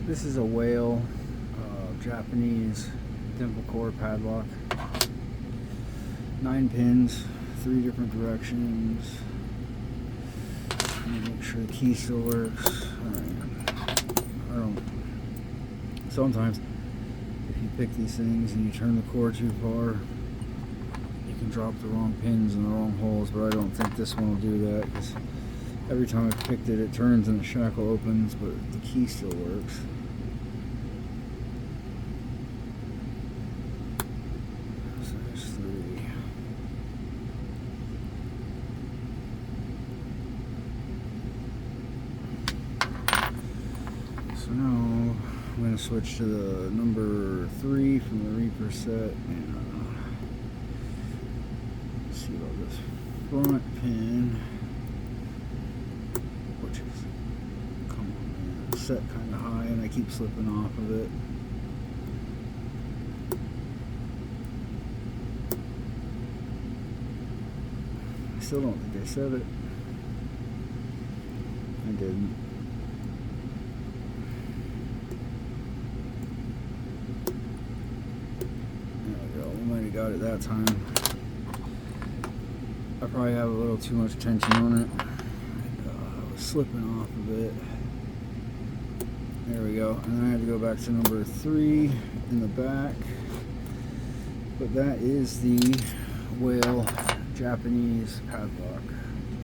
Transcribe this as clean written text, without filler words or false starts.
This is a whale Japanese dimple core padlock. 9 pins, 3 different directions. Make sure the key still works. Sometimes if you pick these things and you turn the core too far, you can drop the wrong pins in the wrong holes, but I don't think this one will do that, because every time I've picked it, it turns and the shackle opens, but the key still works. So there's 3. So now I'm going to switch to the number 3 from the Reaper set and see about this front pin, which is set kind of high and I keep slipping off of it. I still don't think I set it. I didn't. There we go. We might have got it that time. I probably have a little too much tension on it. I was slipping off of it. There we go. And then I had to go back to number 3 in the back. But that is the whale Japanese padlock.